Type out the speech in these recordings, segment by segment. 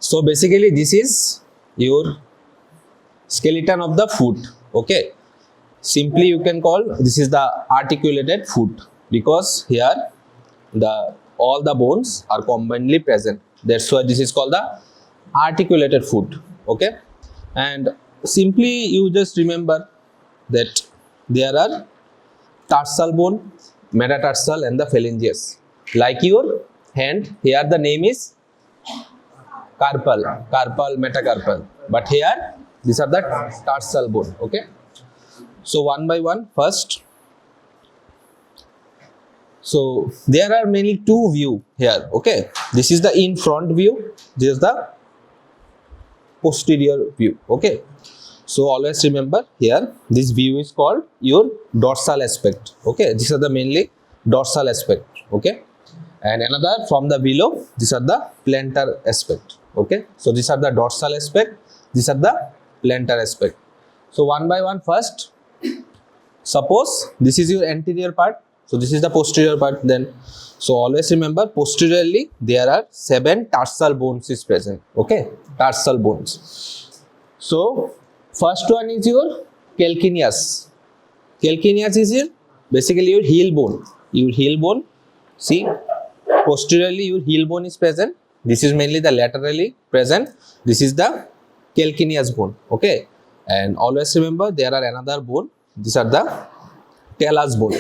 So basically this is your skeleton of the foot. Okay, simply you can call this is the articulated foot, because here the all the bones are combinedly present. That's why this is called the articulated foot. Okay, and simply you just remember that there are tarsal bone, metatarsal and the phalanges. Like your hand, here the name is carpal, metacarpal, but here these are the tarsal bone. Okay, so one by one first. So there are mainly two view here. Okay, this is the in front view, this is the posterior view. Okay, so always remember here this view is called your dorsal aspect. Okay, these are the mainly dorsal aspect. Okay, and another from the below, these are the plantar aspect. Okay, so these are the dorsal aspect, these are the plantar aspect. So one by one first. Suppose this is your anterior part, so this is the posterior part. Then so always remember posteriorly there are 7 tarsal bones is present. Okay, tarsal bones. So first one is your calcaneus. Calcaneus is your basically your heel bone. Your heel bone, see, posteriorly your heel bone is present. This is mainly the laterally present. This is the calcaneus bone. Okay, and always remember there are another bone. These are the talus bone.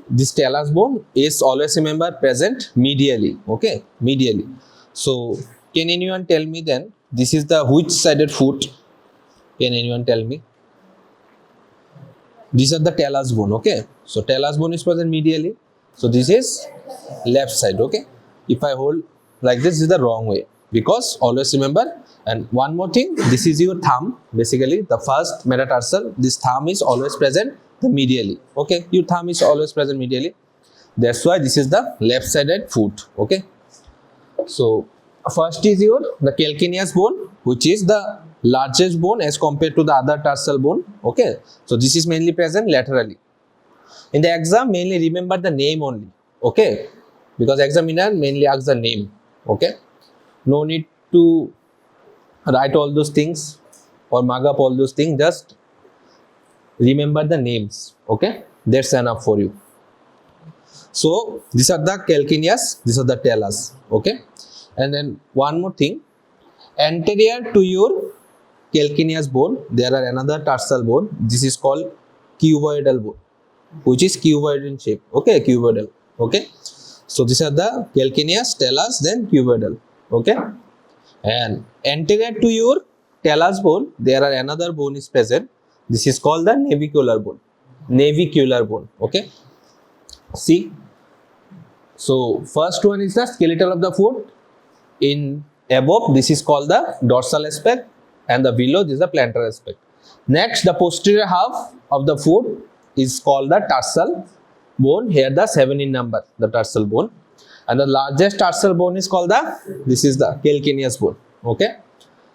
This talus bone is always remember present medially. Okay, medially. So can anyone tell me then this is the which sided foot? Can anyone tell me? These are the talus bone. Okay, so talus bone is present medially. So this is left side. Okay, if I hold like this is the wrong way, because always remember. And one more thing, this is your thumb. Basically the first metatarsal, this thumb is always present the medially. Okay, your thumb is always present medially. That's why this is the left sided foot. Okay, so first is your the calcaneus bone, which is the largest bone as compared to the other tarsal bone. Okay, so this is mainly present laterally. In the exam mainly remember the name only. Okay, because examiner mainly asks the name. Okay, no need to write all those things or mug up all those things, just remember the names. Okay, that's enough for you. So these are the calcaneus, these are the talus. Okay, and then one more thing, anterior to your calcaneus bone there are another tarsal bone. This is called cuboidal bone, which is cuboid in shape. Okay, cuboidal. Okay, so these are the calcaneus, talus, then cuboidal. Okay, and anterior to your talus bone there are another bone is present. This is called the navicular bone. Navicular bone. Okay, see, so first one is the skeletal of the foot. In above this is called the dorsal aspect, and the below this is the plantar aspect. Next the posterior half of the foot is called the tarsal bone. Here the 7 in number, the tarsal bone. And the largest tarsal bone is called the, this is the calcaneus bone. Okay,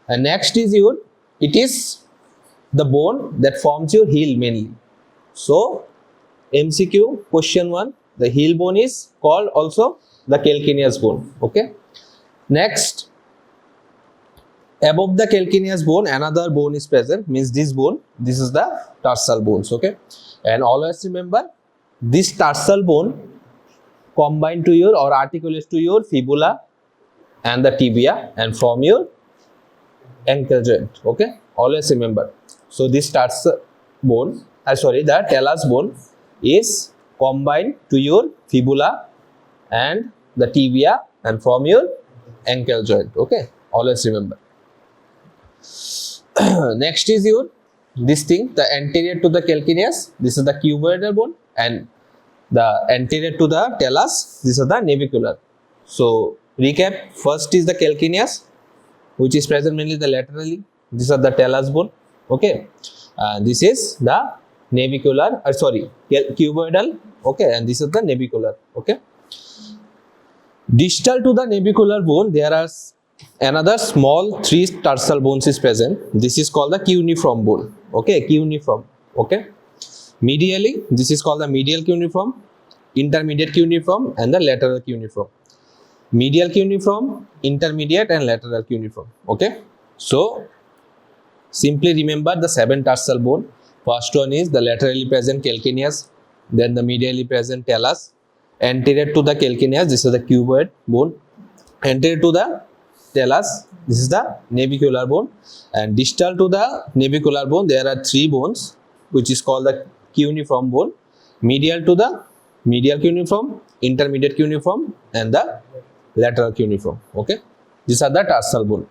and next is your, it is the bone that forms your heel mainly. So MCQ question 1, the heel bone is called also the calcaneus bone. Okay, next above the calcaneus bone another bone is present, means this bone, this is the tarsal bones. Okay, and always remember this tarsal bone combine to your or articulates to your fibula and the tibia and form your ankle joint. Okay, always remember. So this tarsal bone, the talus bone is combined to your fibula and the tibia and form your ankle joint. Okay, always remember. Next is your this thing, the anterior to the calcaneus, this is the cuboidal bone, and the anterior to the talus, this is the navicular. So recap, first is the calcaneus, which is present mainly the laterally. These are the talus bone. Okay, this is the navicular, cuboidal. Okay, and this is the navicular. Okay, distal to the navicular bone there are another small 3 tarsal bones is present. This is called the cuneiform bone. Okay, cuneiform. Okay, medially this is called the medial cuneiform, intermediate cuneiform and the lateral cuneiform. medial cuneiform, intermediate and lateral cuneiform. Okay, so simply remember the 7 tarsal bone. First one is the laterally present calcaneus, then the medially present talus. Anterior to the calcaneus, this is the cuboid bone. Anterior to the talus, this is the navicular bone, and distal to the navicular bone there are 3 bones, which is called the cuneiform bone. Medial to the medial cuneiform, intermediate cuneiform, and the lateral cuneiform. Okay, these are the tarsal bone.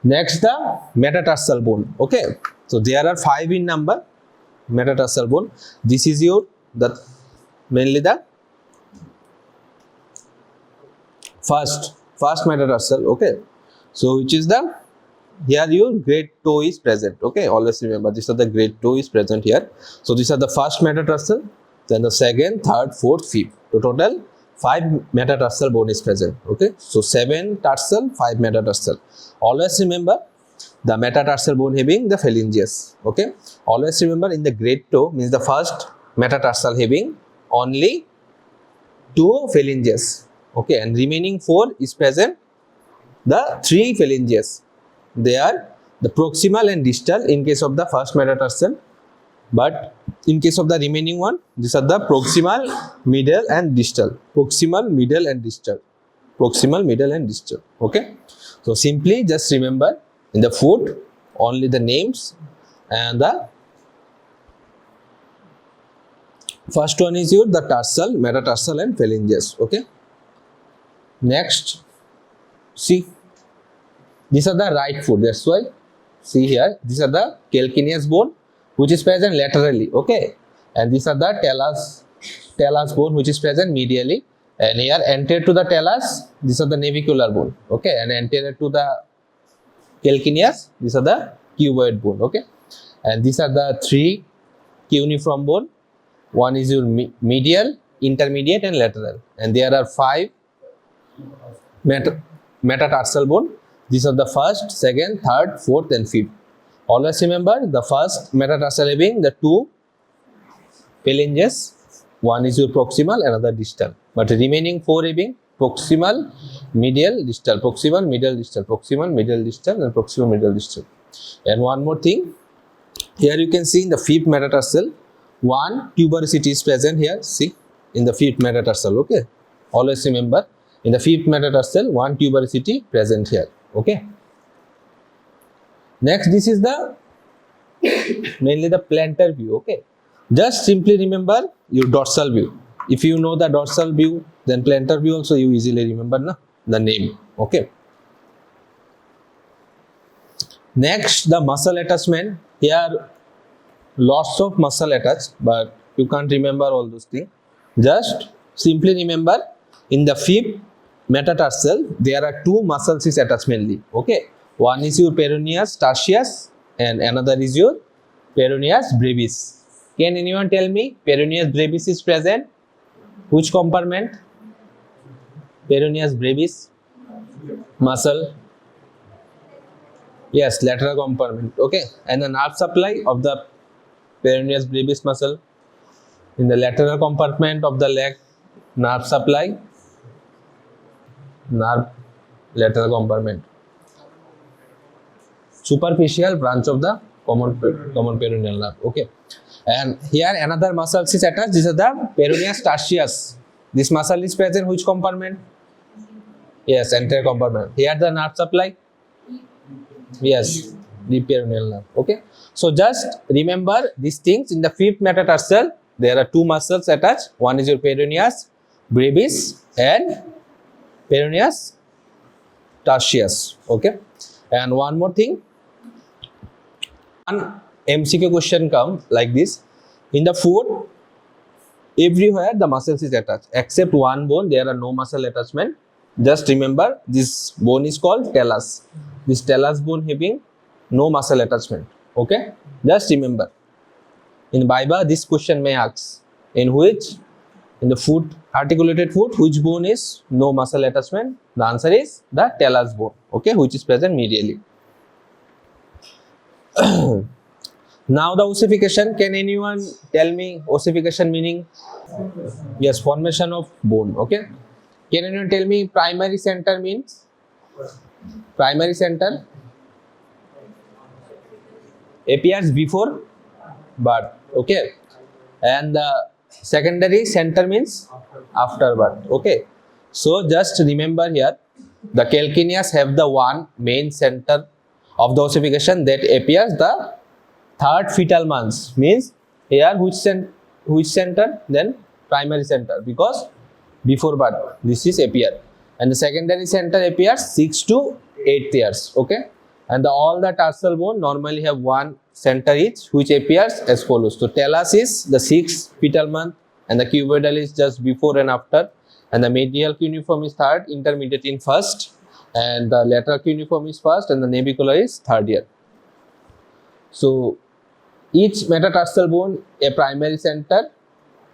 Next, the metatarsal bone. Okay, so there are 5 in number. Metatarsal bone. This is your mainly the first metatarsal. Okay, so which is the here your great toe is present. Okay, always remember this is the great toe is present here. So these are the first metatarsal, then the second, third, fourth, fifth. So total 5 metatarsal bone is present. Okay, so 7 tarsal, 5 metatarsal. Always remember the metatarsal bone having the phalanges. Okay, always remember in the great toe means the first metatarsal having only 2 phalanges. Okay, and remaining 4 is present the 3 phalanges. They are the proximal and distal in case of the first metatarsal, but in case of the remaining one, these are the proximal, medial and distal. Proximal, medial and distal. Proximal, medial and distal. Okay, so simply just remember in the foot only the names, and the first one is your the tarsal, metatarsal and phalanges. Okay, next, see, these are the right foot. That's why see here, these are the calcaneus bone which is present laterally. Okay, and these are the talus bone which is present medially, and here anterior to the talus, these are the navicular bone. Okay, and anterior to the calcaneus, these are the cuboid bone. Okay, and these are the 3 cuneiform bone. One is your medial, intermediate and lateral, and there are 5 metatarsal bone. These are the first, second, third, fourth and fifth. Always remember the first metatarsal having the 2 phalanges. One is your proximal, another distal. But remaining 4 having proximal, medial, distal, proximal, medial, distal, proximal, medial, distal, and proximal, medial, distal. And one more thing, here you can see in the 5th metatarsal, 1 tuberosity is present here. See, in the 5th metatarsal. Okay, always remember in the 5th metatarsal, 1 tuberosity present here. Okay, next, this is the mainly the plantar view. Okay, just simply remember your dorsal view. If you know the dorsal view, then plantar view also you easily remember the name. Okay, next, the muscle attachment. Here lots of muscle attached, but you can't remember all those things. Just simply remember in the 5th metatarsal there are 2 muscles is attached mainly. Okay, one is your peroneus tertius and another is your peroneus brevis. Can anyone tell me peroneus brevis is present? Which compartment? Peroneus brevis muscle. Yes, lateral compartment. Okay, and the nerve supply of the peroneus brevis muscle in the lateral compartment of the leg. Nerve supply, nerve lateral compartment, superficial branch of the common peroneal nerve. Okay, and here another muscle is attached. This is the peroneus tertius. This muscle is present which compartment? Yes, anterior compartment. Here the nerve supply. Yes, the peroneal nerve. Okay, so just remember these things. In the 5th metatarsal there are 2 muscles attached. One is your peroneus brevis and peroneus tertius. Okay, and one more thing, one MCQ question come like this. In the foot, everywhere the muscles is attached except one bone, there are no muscle attachment. Just remember this bone is called talus. This talus bone having no muscle attachment. Okay, just remember in Viva this question may ask in the foot, articulated foot, which bone is no muscle attachment? The answer is the talus bone. Okay, which is present medially. Now the ossification. Can anyone tell me ossification meaning? Yes, formation of bone. Okay, Can anyone tell me primary center means? Primary center appears before birth, okay, and the secondary center means after birth, okay. So just remember here, the calcaneus have the one main center of the ossification that appears the third fetal months, means here which center, then primary center, because before birth this is appear, and the secondary center appears 6 to 8 years, okay. And all the tarsal bone normally have one center each, which appears as follows. So talus is the 6th fetal month, and the cuboidal is just before and after, and the medial cuneiform is third, intermediate in first, and the lateral cuneiform is first, and the navicular is third year. So each metatarsal bone a primary center,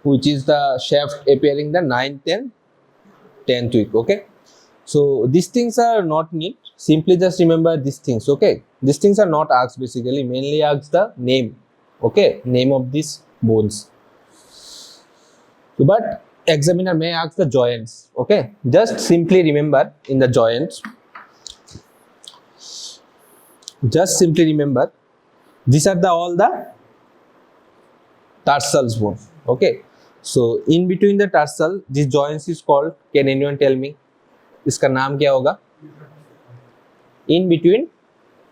which is the shaft appearing the 9th and 10th week, okay. So these things are not neat, simply just remember these things, okay. These things are not asked basically, mainly asked the name, okay, name of these bones. So, but examiner may ask the joints, okay. Just simply remember in the joints, just simply remember these are the all the tarsals bone, okay. So in between the tarsal, this joints is called, can anyone tell me इसका नाम क्या होगा? In between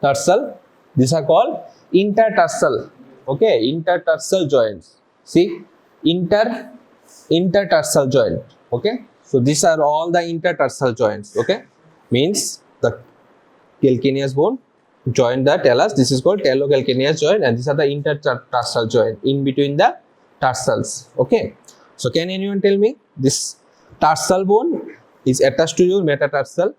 tarsal, these are called intertarsal, okay, intertarsal joints. See, intertarsal joint, okay. So these are all the intertarsal joints, okay, means the calcaneus bone join the talus, this is called talocalcaneus joint, and these are the intertarsal joint in between the tarsals, okay. So can anyone tell me this tarsal bone is attached to your metatarsal,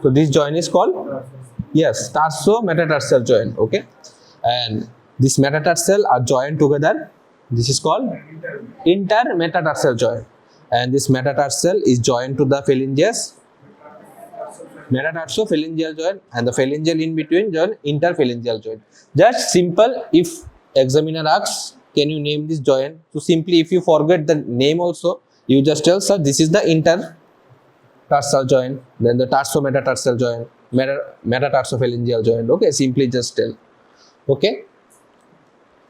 so this joint is called, yes, tarso-metatarsal joint, okay, and this metatarsal are joined together, this is called intermetatarsal joint, and this metatarsal is joined to the phalanges, metatarsophalangeal joint, and the phalangeal in between joint, interphalangeal joint. Just simple, if examiner asks can you name this joint, so simply if you forget the name also, you just tell sir this is the intertarsal joint, then the tarso-metatarsal joint, metatarsophalangeal joint, okay, simply just tell, okay.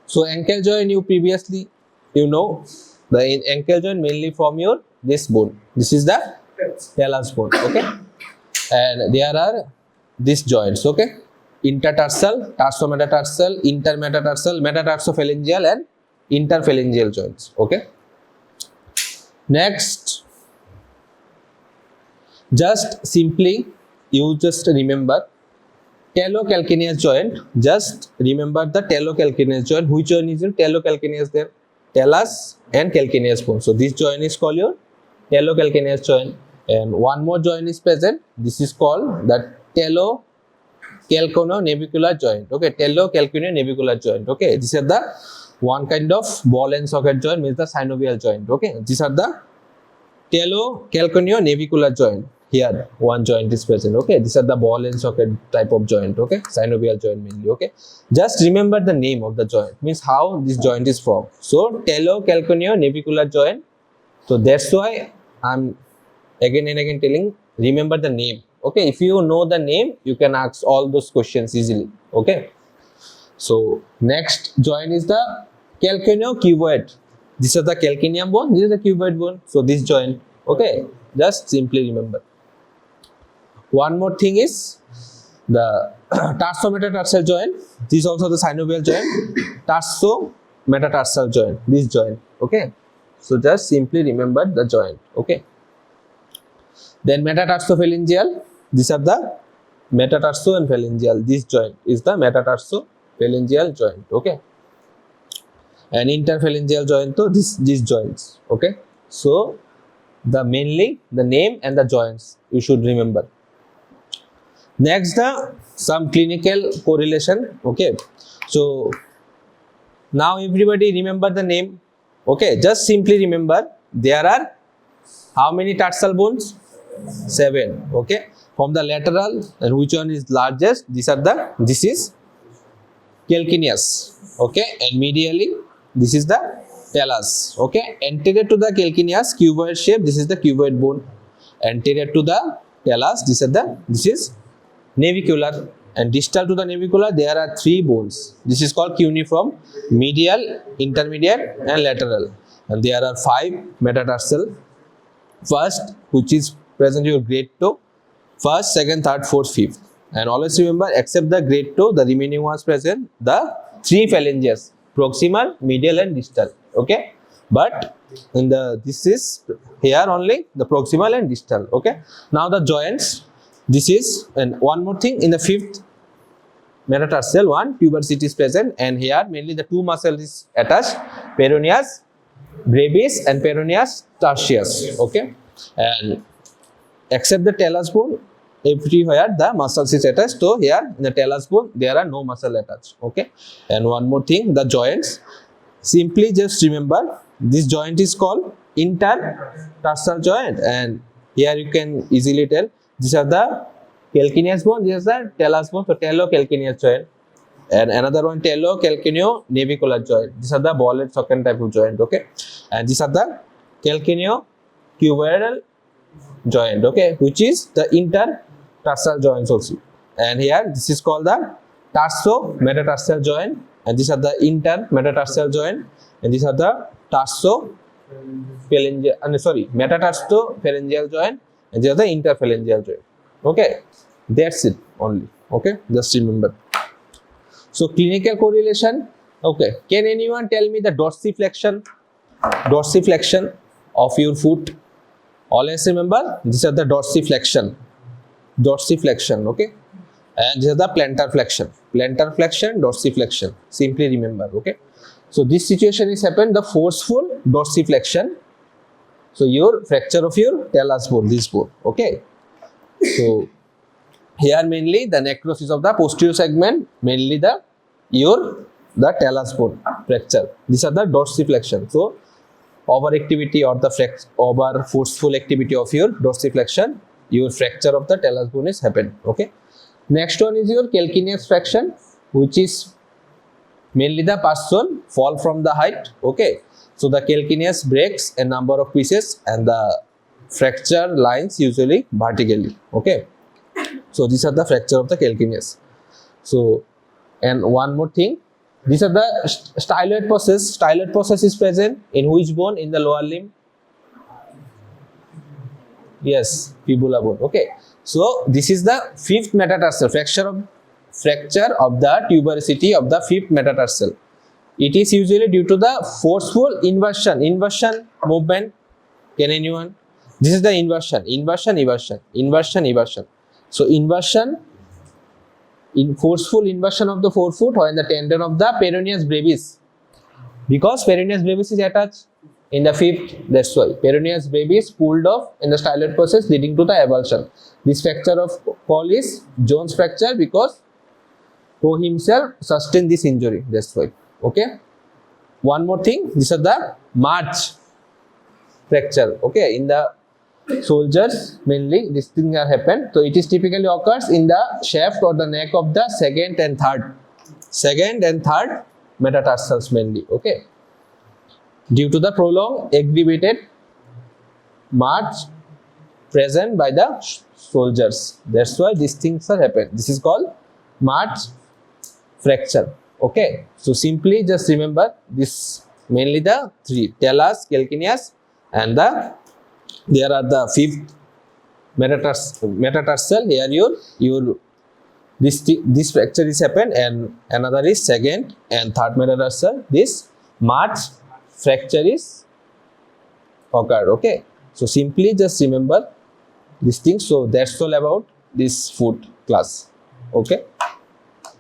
So ankle joint, you previously you know the ankle joint mainly from your this bone, this is the talus bone, okay, and there are these joints, okay, intertarsal, tarso-metatarsal, intermetatarsal, metatarsophalangeal and interphalangeal joints, okay. Next, just simply you just remember talocalcaneus joint, just remember the talocalcaneus joint, which one is in talocalcaneus there, talus and calcaneus bone, so this joint is called your talocalcaneus joint, and one more joint is present, this is called the talocalcaneonavicular joint, okay, talocalcaneonavicular joint, okay, these are the one kind of ball and socket joint, means the synovial joint, okay, these are the talocalcaneonavicular joint, here one joint is present, okay, these are the ball and socket type of joint, okay, synovial joint mainly, okay. Just remember the name of the joint, means how this joint is formed, so talocalcaneonavicular joint, so that's why I'm again and again telling remember the name, okay, if you know the name you can ask all those questions easily, okay. So next joint is the calcaneocuboid, this is the calcaneum bone, this is the cuboid bone, so this joint, okay, just simply remember. One more thing is the tarso-metatarsal joint, this is also the synovial joint, tarso-metatarsal joint, this joint, okay, so just simply remember the joint, okay. Then metatarsophalangeal, these are the metatarso and phalangeal, this joint is the metatarsophalangeal joint, okay, and interphalangeal joint, so these joints, okay. So the mainly the name and the joints you should remember. Next, the some clinical correlation, okay. So now everybody remember the name, okay, just simply remember there are how many tarsal bones? 7, okay, from the lateral, and which one is largest, this is calcaneus, okay, and medially this is the talus, okay, anterior to the calcaneus cuboid shape, this is the cuboid bone, anterior to the talus, this is navicular, and distal to the navicular there are 3 bones. This is called cuneiform, medial, intermediate and lateral, and there are 5 metatarsal. First, which is present your great toe, first, second, third, fourth, fifth, and always remember, except the great toe, the remaining ones present the 3 phalanges, proximal, medial and distal. Okay, but in the this is here only the proximal and distal. Okay, now the joints, this is, and one more thing, in the 5th metatarsal, one tuberosity is present, and here mainly the 2 muscles is attached, peroneus brevis and peroneus tertius. Okay, and except the talus bone, everywhere the muscles is attached. So here in the talus bone there are no muscle attached. Okay, and one more thing, the joints, simply just remember this joint is called intertarsal joint, and here you can easily tell these are the calcaneus bone, this is the talus bone, so talocalcaneus joint, and another one talocalcaneo navicular joint. These are the ball and socket type of joint. Okay, and these are the calcaneo cuboidal joint. Okay, which is the intertarsal joints also, and here this is called the tarso-metatarsal joint, and these are the intermetatarsal joint, and these are the metatarso-phalangeal joint, and these are the interphalangeal joint. Okay, that's it only. Okay, just remember. So clinical correlation. Okay, can anyone tell me the dorsiflexion of your foot? Always remember, these are the dorsiflexion. Okay, and these are the plantar flexion, dorsiflexion. Simply remember. Okay, so this situation is happened, the forceful dorsiflexion. So your fracture of your talus bone, this bone. Okay, so here mainly the necrosis of the posterior segment, mainly the talus bone fracture. These are the dorsiflexion. So overactivity or the over forceful activity of your dorsiflexion, your fracture of the talus bone is happened. Okay, next one is your calcaneus fraction, which is mainly the person fall from the height. Okay, so the calcaneus breaks a number of pieces and the fracture lines usually vertically. Okay, so these are the fracture of the calcaneus. So, and one more thing, these are the styloid process. Styloid process is present in which bone? In the lower limb. Yes, fibula bone. Okay, so this is the 5th metatarsal, fracture of the tuberosity of the 5th metatarsal. It is usually due to the forceful inversion movement. Can anyone? This is the inversion. So forceful inversion of the forefoot when the tendon of the peroneus brevis, because peroneus brevis is attached in the 5th, that's why peroneus brevis pulled off in the styloid process leading to the avulsion. This fracture of call is Jones fracture because Poe himself sustained this injury, that's why. Okay, one more thing, these are the march fracture. Okay, in the soldiers mainly this thing are happened. So it is typically occurs in the shaft or the neck of the second and third metatarsals mainly. Okay, due to the prolonged aggravated march present by the soldiers, that's why these things are happened. This is called march fracture. Okay, so simply just remember this, mainly the 3 talus, calcaneus, and there are the 5th metatarsal. Here your this fracture is happened, and another is 2nd and 3rd metatarsal. This march fracture is occurred. Okay, so simply just remember this thing. So that's all about this foot class. Okay.